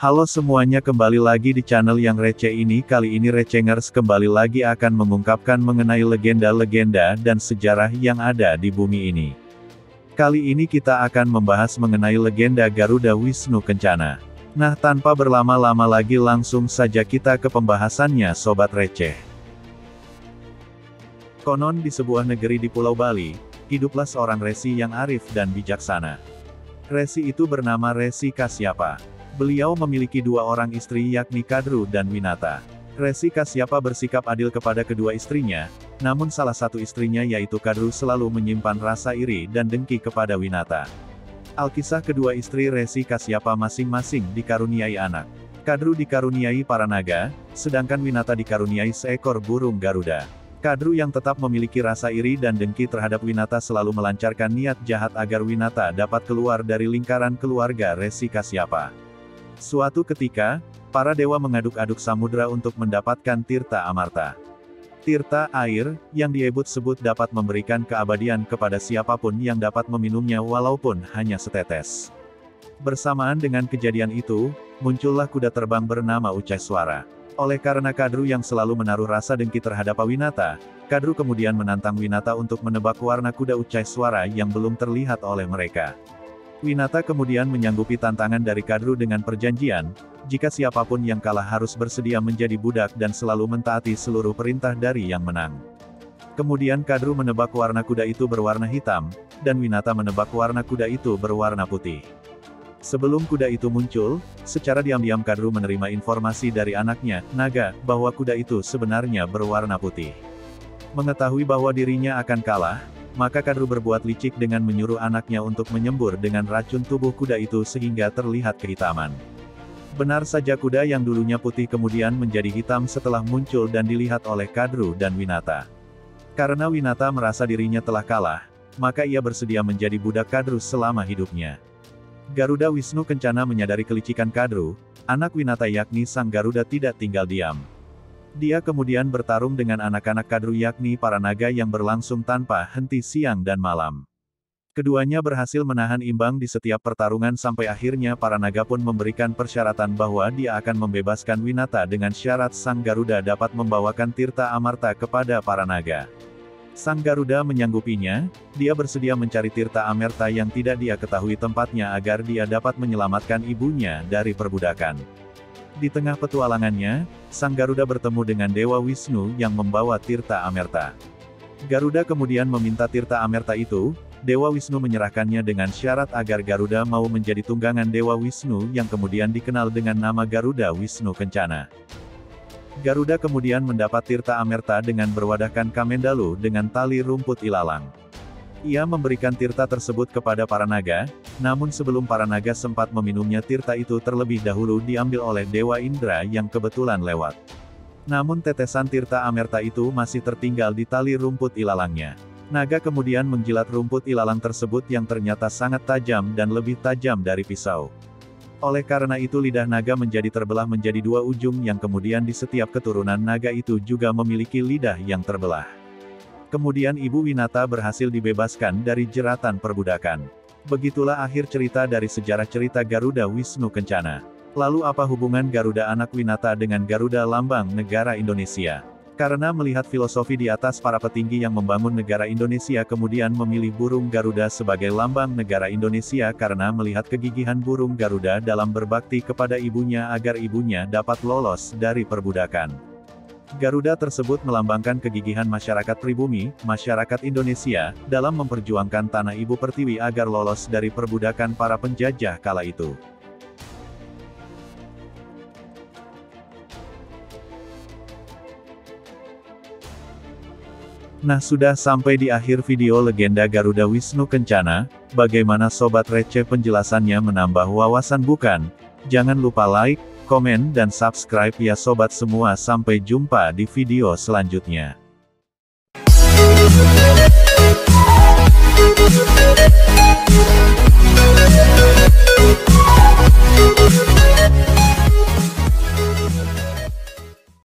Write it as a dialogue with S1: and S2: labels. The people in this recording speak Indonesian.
S1: Halo semuanya, kembali lagi di channel yang receh ini. Kali ini Recengers kembali lagi akan mengungkapkan mengenai legenda-legenda dan sejarah yang ada di bumi ini. Kali ini kita akan membahas mengenai legenda Garuda Wisnu Kencana. Nah, tanpa berlama-lama lagi langsung saja kita ke pembahasannya Sobat Receh. Konon di sebuah negeri di Pulau Bali, hiduplah seorang resi yang arif dan bijaksana. Resi itu bernama Resi Kasyapa. Beliau memiliki dua orang istri yakni Kadru dan Winata. Resi Kasyapa bersikap adil kepada kedua istrinya, namun salah satu istrinya yaitu Kadru selalu menyimpan rasa iri dan dengki kepada Winata. Alkisah kedua istri Resi Kasyapa masing-masing dikaruniai anak. Kadru dikaruniai para naga, sedangkan Winata dikaruniai seekor burung Garuda. Kadru yang tetap memiliki rasa iri dan dengki terhadap Winata selalu melancarkan niat jahat agar Winata dapat keluar dari lingkaran keluarga Resi Kasyapa. Suatu ketika, para dewa mengaduk-aduk samudra untuk mendapatkan tirta amarta. Tirta air, yang disebut dapat memberikan keabadian kepada siapapun yang dapat meminumnya walaupun hanya setetes. Bersamaan dengan kejadian itu, muncullah kuda terbang bernama Ucaiswara. Oleh karena Kadru yang selalu menaruh rasa dengki terhadap Winata, Kadru kemudian menantang Winata untuk menebak warna kuda Ucaiswara yang belum terlihat oleh mereka. Winata kemudian menyanggupi tantangan dari Kadru dengan perjanjian, jika siapapun yang kalah harus bersedia menjadi budak dan selalu mentaati seluruh perintah dari yang menang. Kemudian Kadru menebak warna kuda itu berwarna hitam, dan Winata menebak warna kuda itu berwarna putih. Sebelum kuda itu muncul, secara diam-diam Kadru menerima informasi dari anaknya, Naga, bahwa kuda itu sebenarnya berwarna putih. Mengetahui bahwa dirinya akan kalah, maka Kadru berbuat licik dengan menyuruh anaknya untuk menyembur dengan racun tubuh kuda itu sehingga terlihat kehitaman. Benar saja kuda yang dulunya putih kemudian menjadi hitam setelah muncul dan dilihat oleh Kadru dan Winata. Karena Winata merasa dirinya telah kalah, maka ia bersedia menjadi budak Kadru selama hidupnya. Garuda Wisnu Kencana menyadari kelicikan Kadru, anak Winata yakni Sang Garuda tidak tinggal diam. Dia kemudian bertarung dengan anak-anak Kadru yakni para naga yang berlangsung tanpa henti siang dan malam. Keduanya berhasil menahan imbang di setiap pertarungan sampai akhirnya para naga pun memberikan persyaratan bahwa dia akan membebaskan Winata dengan syarat Sang Garuda dapat membawakan tirta amarta kepada para naga. Sang Garuda menyanggupinya, dia bersedia mencari tirta amarta yang tidak dia ketahui tempatnya agar dia dapat menyelamatkan ibunya dari perbudakan. Di tengah petualangannya, Sang Garuda bertemu dengan Dewa Wisnu yang membawa tirta amarta. Garuda kemudian meminta tirta amarta itu, Dewa Wisnu menyerahkannya dengan syarat agar Garuda mau menjadi tunggangan Dewa Wisnu yang kemudian dikenal dengan nama Garuda Wisnu Kencana. Garuda kemudian mendapat tirta amarta dengan berwadahkan Kamendalu dengan tali rumput ilalang. Ia memberikan tirta tersebut kepada para naga, namun sebelum para naga sempat meminumnya tirta itu terlebih dahulu diambil oleh Dewa Indra yang kebetulan lewat. Namun tetesan tirta amarta itu masih tertinggal di tali rumput ilalangnya. Naga kemudian menjilat rumput ilalang tersebut yang ternyata sangat tajam dan lebih tajam dari pisau. Oleh karena itu lidah naga menjadi terbelah menjadi dua ujung yang kemudian di setiap keturunan naga itu juga memiliki lidah yang terbelah. Kemudian Ibu Winata berhasil dibebaskan dari jeratan perbudakan. Begitulah akhir cerita dari sejarah cerita Garuda Wisnu Kencana. Lalu apa hubungan Garuda anak Winata dengan Garuda lambang negara Indonesia? Karena melihat filosofi di atas para petinggi yang membangun negara Indonesia kemudian memilih burung Garuda sebagai lambang negara Indonesia karena melihat kegigihan burung Garuda dalam berbakti kepada ibunya agar ibunya dapat lolos dari perbudakan. Garuda tersebut melambangkan kegigihan masyarakat pribumi, masyarakat Indonesia, dalam memperjuangkan tanah ibu pertiwi agar lolos dari perbudakan para penjajah kala itu. Nah, sudah sampai di akhir video legenda Garuda Wisnu Kencana. Bagaimana Sobat Receh penjelasannya menambah wawasan bukan? Jangan lupa like, komen dan subscribe ya sobat semua. Sampai jumpa di video selanjutnya.